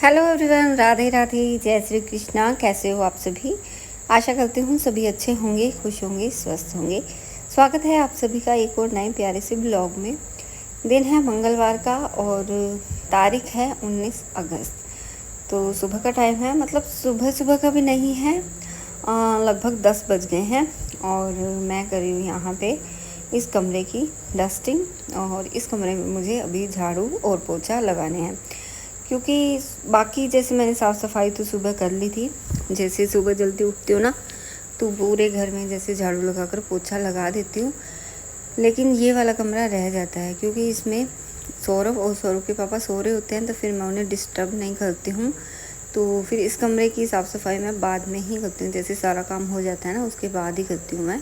Hello everyone, Radhe Radhe, जय श्री कृष्णा। कैसे हो आप सभी? आशा करती हूँ सभी अच्छे होंगे, खुश होंगे, स्वस्थ होंगे। स्वागत है आप सभी का एक और नए प्यारे से ब्लॉग में। दिन है मंगलवार का और तारीख है 19 अगस्त। तो सुबह का टाइम है, मतलब सुबह सुबह का भी नहीं है, लगभग 10 बज गए हैं और मैं कर रही हूँ यहाँ पे इस कमरे की डस्टिंग। और इस कमरे में मुझे अभी झाड़ू और पोछा लगाने हैं, क्योंकि बाकी जैसे मैंने साफ़ सफाई तो सुबह कर ली थी। जैसे सुबह जल्दी उठती हूँ ना, तो पूरे घर में जैसे झाड़ू लगाकर पोछा लगा देती हूँ। लेकिन ये वाला कमरा रह जाता है, क्योंकि इसमें सौरभ और सौरभ के पापा सो रहे होते हैं, तो फिर मैं उन्हें डिस्टर्ब नहीं करती हूँ। तो फिर इस कमरे की साफ़ सफाई मैं बाद में ही करती हूँ, जैसे सारा काम हो जाता है ना उसके बाद ही करती हूँ मैं।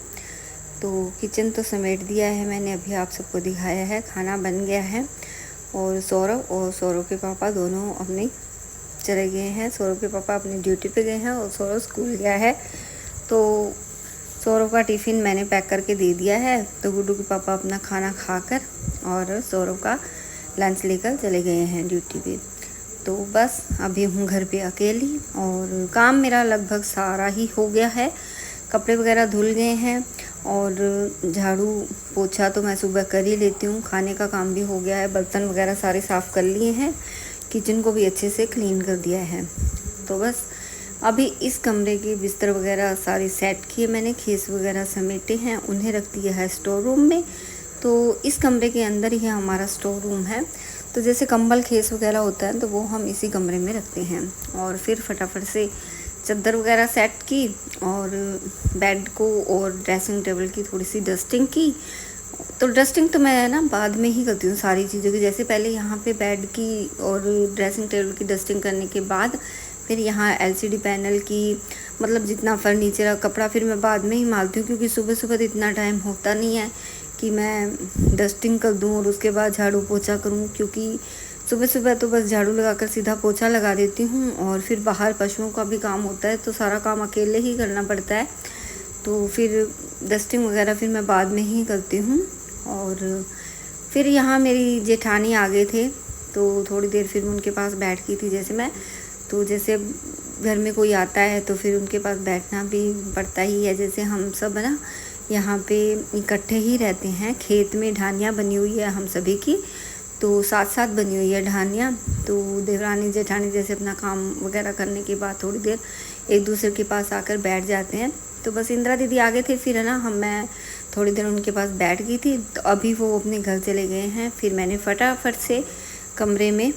तो किचन तो समेट दिया है मैंने, अभी आप सबको दिखाया है, खाना बन गया है। और सौरभ के पापा दोनों अपने चले गए हैं। सौरभ के पापा अपनी ड्यूटी पे गए हैं और सौरभ स्कूल गया है। तो सौरभ का टिफ़िन मैंने पैक करके दे दिया है। तो गुड्डू के पापा अपना खाना खाकर और सौरभ का लंच लेकर चले गए हैं ड्यूटी पे। तो बस अभी हूँ घर पे अकेली और काम मेरा लगभग सारा ही हो गया है। कपड़े वगैरह धुल गए हैं और झाड़ू पोछा तो मैं सुबह कर ही लेती हूँ। खाने का काम भी हो गया है, बर्तन वगैरह सारे साफ़ कर लिए हैं, किचन को भी अच्छे से क्लीन कर दिया है। तो बस अभी इस कमरे के बिस्तर वगैरह सारे सेट किए मैंने, खेस वगैरह समेटे हैं, उन्हें रख दिया है स्टोर रूम में। तो इस कमरे के अंदर ही हमारा स्टोर रूम है। तो जैसे कंबल खेस वगैरह होता है तो वो हम इसी कमरे में रखते हैं। और फिर फटाफट से चादर वगैरह सेट की और बेड को और ड्रेसिंग टेबल की थोड़ी सी डस्टिंग की। तो डस्टिंग तो मैं ना बाद में ही करती हूँ सारी चीज़ों की। जैसे पहले यहाँ पे बेड की और ड्रेसिंग टेबल की डस्टिंग करने के बाद फिर यहाँ एलसीडी पैनल की, मतलब जितना फर्नीचर का कपड़ा फिर मैं बाद में ही मारती हूँ, क्योंकि सुबह सुबह तो इतना टाइम होता नहीं है कि मैं डस्टिंग कर दूँ और उसके बाद झाड़ू पोछा करूँ। क्योंकि सुबह सुबह तो बस झाड़ू लगाकर सीधा पोछा लगा देती हूँ और फिर बाहर पशुओं का भी काम होता है, तो सारा काम अकेले ही करना पड़ता है। तो फिर डस्टिंग वगैरह फिर मैं बाद में ही करती हूँ। और फिर यहाँ मेरी जेठानी आ गए थे, तो थोड़ी देर फिर उनके पास बैठ गई थी। जैसे मैं तो जैसे घर में कोई आता है तो फिर उनके पास बैठना भी पड़ता ही है। जैसे हम सब ना यहाँ पे इकट्ठे ही रहते हैं, खेत में ढानियाँ बनी हुई है हम सभी की, तो साथ साथ बनी हुई है ढानियाँ। तो देवरानी जेठानी जैसे अपना काम वगैरह करने के बाद थोड़ी देर एक दूसरे के पास आकर बैठ जाते हैं। तो बस इंदिरा दीदी आ गए थे, फिर है ना मैं थोड़ी देर उनके पास बैठ गई थी। तो अभी वो अपने घर चले गए हैं। फिर मैंने फटाफट से कमरे में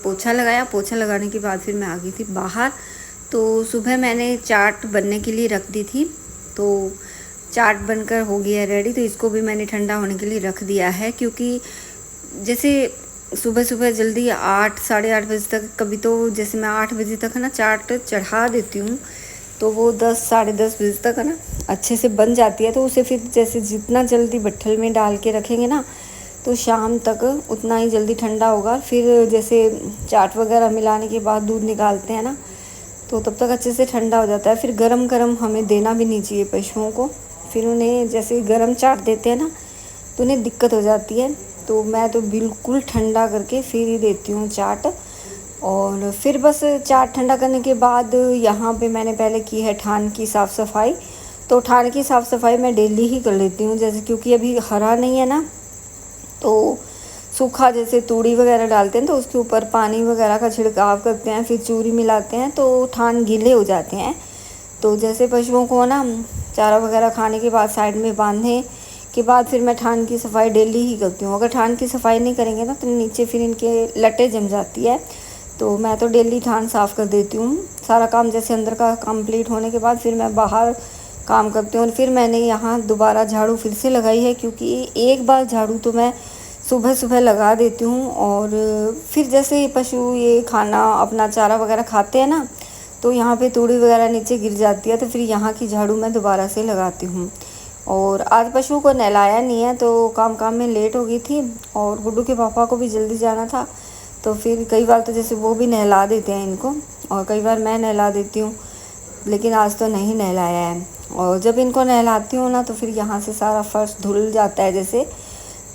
पोछा लगाया। पोछा लगाने के बाद फिर मैं आ गई थी बाहर। तो सुबह मैंने चाट बनने के लिए रख दी थी, तो चाट बनकर हो गया रेडी। तो इसको भी मैंने ठंडा होने के लिए रख दिया है, क्योंकि जैसे सुबह सुबह जल्दी 8 साढ़े 8 बजे तक, कभी तो जैसे मैं 8 बजे तक है ना चाट चढ़ा देती हूँ, तो वो 10 साढ़े 10 बजे तक है ना अच्छे से बन जाती है। तो उसे फिर जैसे जितना जल्दी भट्ठल में डाल के रखेंगे ना, तो शाम तक उतना ही जल्दी ठंडा होगा। फिर जैसे चाट वगैरह मिलाने के बाद दूध निकालते हैं ना, तो तब तक अच्छे से ठंडा हो जाता है। फिर गरम गरम हमें देना भी नहीं चाहिए पशुओं को। फिर उन्हें जैसे गरम चाट देते हैं ना, तो उन्हें दिक्कत हो जाती है। तो मैं तो बिल्कुल ठंडा करके फिर ही देती हूँ चाट। और फिर बस चाट ठंडा करने के बाद यहाँ पे मैंने पहले की है ठान की साफ़ सफाई। तो ठान की साफ़ सफाई मैं डेली ही कर लेती हूँ, जैसे क्योंकि अभी हरा नहीं है ना, तो सूखा जैसे तूड़ी वगैरह डालते हैं तो उसके ऊपर पानी वगैरह का छिड़काव करते हैं, फिर चूरी मिलाते हैं तो ठान गीले हो जाते हैं। तो जैसे पशुओं को ना चारा वगैरह खाने के बाद साइड में बांधने के बाद फिर मैं ठान की सफाई डेली ही करती हूँ। अगर ठान की सफाई नहीं करेंगे ना, तो नीचे फिर इनके लटे जम जाती है। तो मैं तो डेली ठान साफ़ कर देती हूँ। सारा काम जैसे अंदर का कंप्लीट होने के बाद फिर मैं बाहर काम करती हूँ। और फिर मैंने यहाँ दोबारा झाड़ू फिर से लगाई है, क्योंकि एक बार झाड़ू तो मैं सुबह सुबह लगा देती हूँ। और फिर जैसे पशु ये खाना अपना चारा वगैरह खाते हैं ना, तो यहाँ पे तूड़ी वगैरह नीचे गिर जाती है, तो फिर यहाँ की झाड़ू मैं दोबारा से लगाती हूँ। और आज पशुओं को नहलाया नहीं है, तो काम में लेट हो गई थी और गुड्डू के पापा को भी जल्दी जाना था। तो फिर कई बार तो जैसे वो भी नहला देते हैं इनको, और कई बार मैं नहला देती हूँ, लेकिन आज तो नहीं नहलाया है। और जब इनको नहलाती हूँ ना, तो फिर यहाँ से सारा फर्श धुल जाता है जैसे।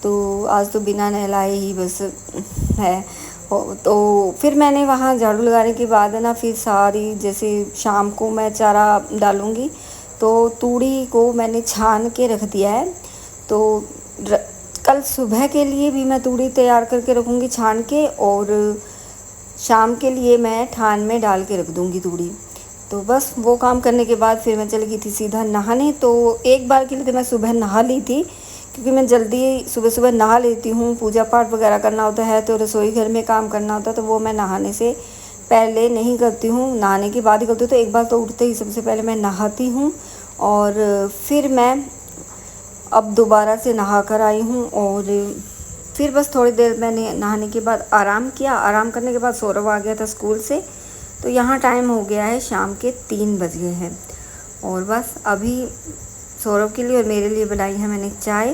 तो आज तो बिना नहलाए ही बस है। तो फिर मैंने वहाँ झाड़ू लगाने के बाद है ना, फिर सारी जैसे शाम को मैं चारा डालूँगी, तो तूड़ी को मैंने छान के रख दिया है। तो कल सुबह के लिए भी मैं तूड़ी तैयार करके रखूँगी छान के, और शाम के लिए मैं ठान में डाल के रख दूँगी तूड़ी। तो बस वो काम करने के बाद फिर मैं चली गई थी सीधा नहाने। तो एक बार के लिए तो मैं सुबह नहा ली थी, क्योंकि मैं जल्दी सुबह सुबह नहा लेती हूँ। पूजा पाठ वगैरह करना होता है, तो रसोई घर में काम करना होता है, तो वो मैं नहाने से पहले नहीं करती हूँ, नहाने के बाद ही करती हूँ। तो एक बार तो उठते ही सबसे पहले मैं नहाती हूँ, और फिर मैं अब दोबारा से नहा कर आई हूँ। और फिर बस थोड़ी देर मैंने नहाने के बाद आराम किया। आराम करने के बाद सौरभ आ गया था स्कूल से। तो यहाँ टाइम हो गया है शाम के 3 बज गए हैं, और बस अभी सौरभ के लिए और मेरे लिए बनाई है मैंने चाय।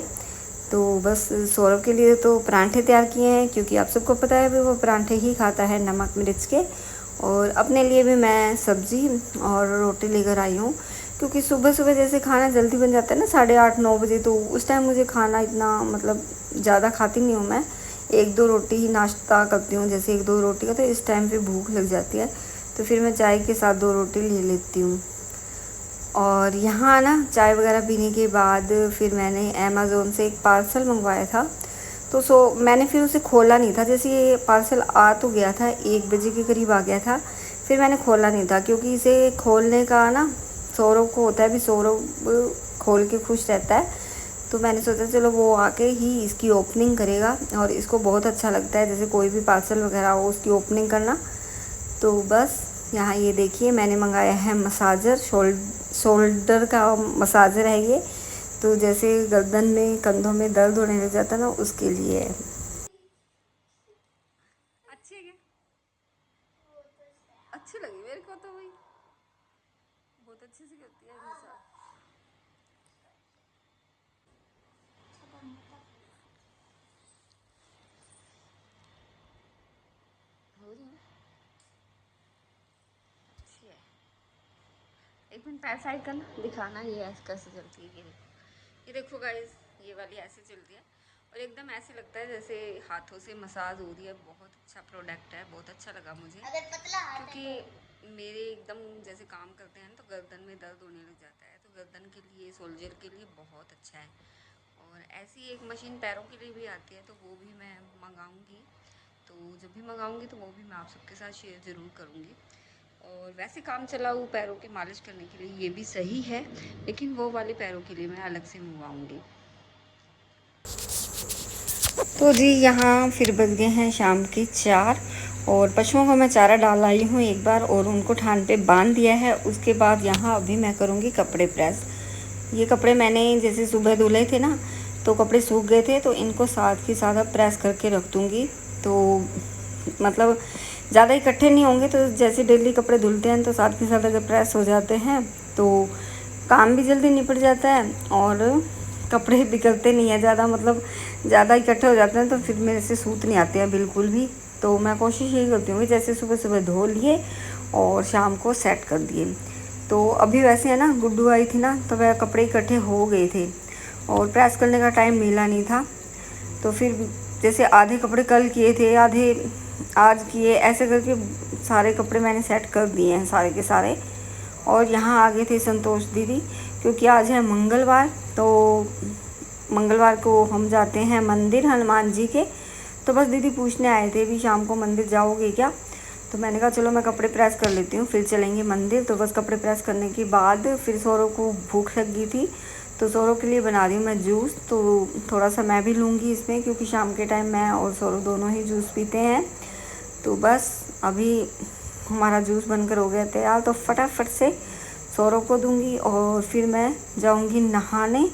तो बस सौरभ के लिए तो परांठे तैयार किए हैं, क्योंकि आप सबको पता है भी वो परांठे ही खाता है नमक मिर्च के। और अपने लिए भी मैं सब्ज़ी और रोटी लेकर आई हूँ, क्योंकि सुबह सुबह जैसे खाना जल्दी बन जाता है ना, 8:30-9 बजे, तो उस टाइम मुझे खाना इतना मतलब ज़्यादा खाती नहीं हूँ मैं। 1-2 रोटी ही नाश्ता करती हूँ, जैसे 1-2 रोटी का, तो इस टाइम पे भूख लग जाती है, तो फिर मैं चाय के साथ 2 रोटी ले लेती हूँ। और यहाँ ना चाय वगैरह पीने के बाद फिर मैंने अमेज़ोन से एक पार्सल मंगवाया था। तो मैंने फिर उसे खोला नहीं था। जैसे ये पार्सल आ तो गया था, 1 बजे के करीब आ गया था, फिर मैंने खोला नहीं था, क्योंकि इसे खोलने का ना सौरभ को होता है, भी सौरभ खोल के खुश रहता है। तो मैंने सोचा चलो वो आके ही इसकी ओपनिंग करेगा, और इसको बहुत अच्छा लगता है जैसे कोई भी पार्सल वगैरह हो उसकी ओपनिंग करना। तो बस यहाँ ये देखिए मैंने मंगाया है मसाजर, शोल्डर का मसाजर है ये। तो जैसे गर्दन में कंधों में दर्द होने लग जाता है ना, उसके लिए है। अच्छी है क्या? अच्छी लगी मेरे को तो, भाई बहुत अच्छे से करती है मसाज। हो रही है, अच्छी है। एक मिनट पैर साइड करना, दिखाना ये ऐसे कैसे चलती है। ये देखो गाइस, ये वाली ऐसे चलती है, और एकदम ऐसे लगता है जैसे हाथों से मसाज हो रही है। बहुत अच्छा प्रोडक्ट है, बहुत अच्छा लगा मुझे, क्योंकि मेरे एकदम जैसे काम करते हैं तो गर्दन में दर्द होने लग जाता है, तो गर्दन के लिए, शोल्डर के लिए बहुत अच्छा है। और ऐसी एक मशीन पैरों के लिए भी आती है, तो वो भी मैं मंगाऊंगी। तो जब भी मंगाऊंगी तो वो भी मैं आप सबके साथ शेयर ज़रूर करूँगी। और वैसे काम चलाऊ पैरों की मालिश करने के लिए ये भी सही है, लेकिन वो वाले पैरों के लिए मैं अलग से मंगवाऊँगी। तो जी यहाँ फिर बज गए हैं शाम के 4, और पशुओं को मैं चारा डाल आई हूँ एक बार, और उनको ठान पे बांध दिया है। उसके बाद यहाँ अभी मैं करूँगी कपड़े प्रेस। ये कपड़े मैंने जैसे सुबह धुले थे ना, तो कपड़े सूख गए थे, तो इनको साथ ही साथ अब प्रेस करके रख दूँगी। तो मतलब ज़्यादा इकट्ठे नहीं होंगे, तो जैसे डेली कपड़े धुलते हैं तो साथ ही साथ अगर प्रेस हो जाते हैं तो काम भी जल्दी निपट जाता है, और कपड़े बिगड़ते नहीं है ज़्यादा। मतलब ज़्यादा इकट्ठे हो जाते हैं तो फिर मेरे से सूत नहीं आते हैं बिल्कुल भी। तो मैं कोशिश यही करती हूँ कि जैसे सुबह सुबह धो लिए और शाम को सेट कर दिए। तो अभी वैसे है ना, गुड्डू आई थी ना, तो वह कपड़े इकट्ठे हो गए थे और प्रेस करने का टाइम मिला नहीं था। तो फिर जैसे आधे कपड़े कल किए थे, आधे आज किए, ऐसे करके सारे कपड़े मैंने सेट कर दिए हैं सारे के सारे। और यहाँ आ गए थे संतोष दीदी, क्योंकि आज है मंगलवार, तो मंगलवार को हम जाते हैं मंदिर हनुमान जी के। तो बस दीदी पूछने आए थे भी शाम को मंदिर जाओगे क्या। तो मैंने कहा चलो मैं कपड़े प्रेस कर लेती हूँ, फिर चलेंगे मंदिर। तो बस कपड़े प्रेस करने के बाद फिर सौरभ को भूख लग गई थी, तो सौरभ के लिए बना रही हूँ मैं जूस। तो थोड़ा सा मैं भी लूँगी इसमें, क्योंकि शाम के टाइम मैं और सौरभ दोनों ही जूस पीते हैं। तो बस अभी हमारा जूस बनकर हो गया तैयार, तो फटाफट से सौरभ को दूंगी और फिर मैं जाऊंगी नहाने।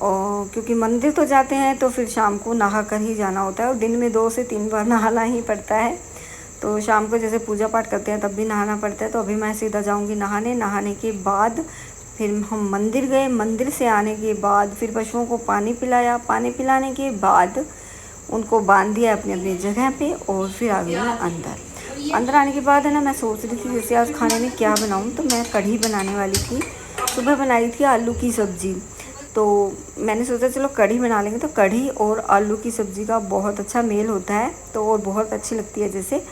और क्योंकि मंदिर तो जाते हैं तो फिर शाम को नहा कर ही जाना होता है, और दिन में 2 से 3 बार नहाना ही पड़ता है। तो शाम को जैसे पूजा पाठ करते हैं तब भी नहाना पड़ता है। तो अभी मैं सीधा जाऊंगी नहाने। नहाने के बाद फिर हम मंदिर गए। मंदिर से आने के बाद फिर पशुओं को पानी पिलाया। पानी पिलाने के बाद उनको बांध दिया अपनी अपनी जगह पे, और फिर आ गई मैं अंदर। अंदर आने के बाद है ना, मैं सोच रही थी जैसे आज खाने में क्या बनाऊँ, तो मैं कढ़ी बनाने वाली थी। सुबह बनाई थी आलू की सब्ज़ी, तो मैंने सोचा चलो कढ़ी बना लेंगे। तो कढ़ी और आलू की सब्ज़ी का बहुत अच्छा मेल होता है, तो और बहुत अच्छी लगती है जैसे।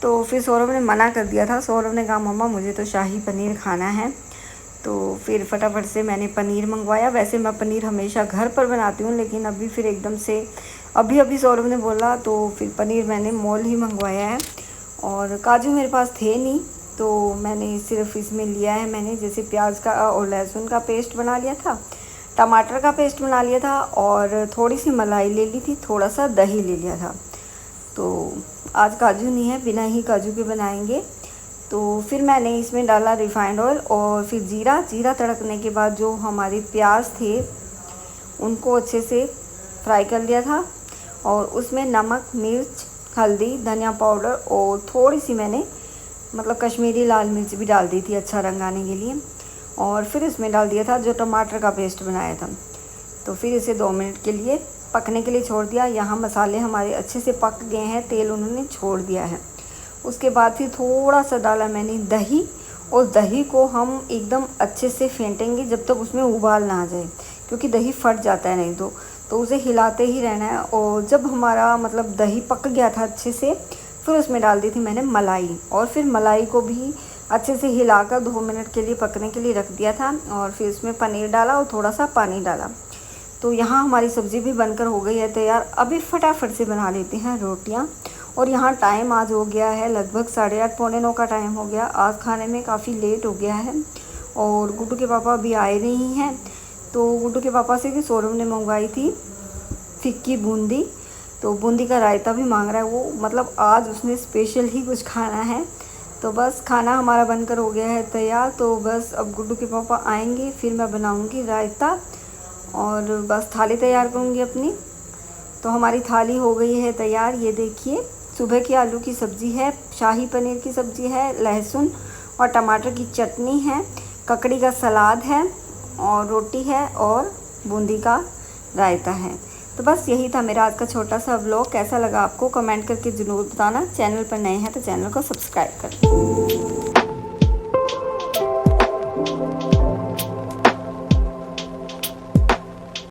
तो फिर सौरभ ने मना कर दिया था। सौरभ ने कहा मम्मा मुझे तो शाही पनीर खाना है। तो फिर फटाफट से मैंने पनीर मंगवाया। वैसे मैं पनीर हमेशा घर पर बनाती हूँ, लेकिन अभी फिर एकदम से अभी सौरभ ने बोला तो फिर पनीर मैंने मॉल ही मंगवाया है। और काजू मेरे पास थे नहीं, तो मैंने सिर्फ इसमें लिया है, मैंने जैसे प्याज का और लहसुन का पेस्ट बना लिया था, टमाटर का पेस्ट बना लिया था, और थोड़ी सी मलाई ले ली थी, थोड़ा सा दही ले लिया था। तो आज काजू नहीं है, बिना ही काजू के बनाएंगे। तो फिर मैंने इसमें डाला रिफाइंड ऑयल और फिर जीरा तड़कने के बाद जो हमारे प्याज थे उनको अच्छे से फ्राई कर लिया था। और उसमें नमक, मिर्च, हल्दी, धनिया पाउडर और थोड़ी सी मैंने मतलब कश्मीरी लाल मिर्च भी डाल दी थी अच्छा रंग आने के लिए। और फिर इसमें डाल दिया था जो टमाटर का पेस्ट बनाया था। तो फिर इसे 2 मिनट के लिए पकने के लिए छोड़ दिया। यहाँ मसाले हमारे अच्छे से पक गए हैं, तेल उन्होंने छोड़ दिया है। उसके बाद फिर थोड़ा सा डाला मैंने दही, और दही को हम एकदम अच्छे से फेंटेंगे जब तक उसमें उबाल ना आ जाए, क्योंकि दही फट जाता है नहीं तो उसे हिलाते ही रहना है। और जब हमारा मतलब दही पक गया था अच्छे से, फिर उसमें डाल दी थी मैंने मलाई, और फिर मलाई को भी अच्छे से हिलाकर 2 मिनट के लिए पकने के लिए रख दिया था। और फिर उसमें पनीर डाला और थोड़ा सा पानी डाला। तो यहाँ हमारी सब्ज़ी भी बनकर हो गई है तैयार। अभी फटाफट से बना लेते हैं रोटियाँ। और यहाँ टाइम आज हो गया है लगभग 8:30 पौने 9 का टाइम हो गया। आज खाने में काफ़ी लेट हो गया है, और गुड्डू के पापा अभी आए नहीं हैं। तो गुड्डू के पापा से कि सौरभ ने मंगवाई थी फिक्की बूंदी, तो बूंदी का रायता भी मांग रहा है वो, मतलब आज उसने स्पेशल ही कुछ खाना है। तो बस खाना हमारा बनकर हो गया है तैयार। तो बस अब गुड्डू के पापा आएंगे, फिर मैं बनाऊंगी रायता और बस थाली तैयार करूंगी अपनी। तो हमारी थाली हो गई है तैयार। ये देखिए, सुबह की आलू की सब्ज़ी है, शाही पनीर की सब्ज़ी है, लहसुन और टमाटर की चटनी है, ककड़ी का सलाद है, और रोटी है, और बूंदी का रायता है। तो बस यही था मेरा आज का छोटा सा व्लॉग। कैसा लगा आपको कमेंट करके ज़रूर बताना। चैनल पर नए हैं तो चैनल को सब्सक्राइब करें।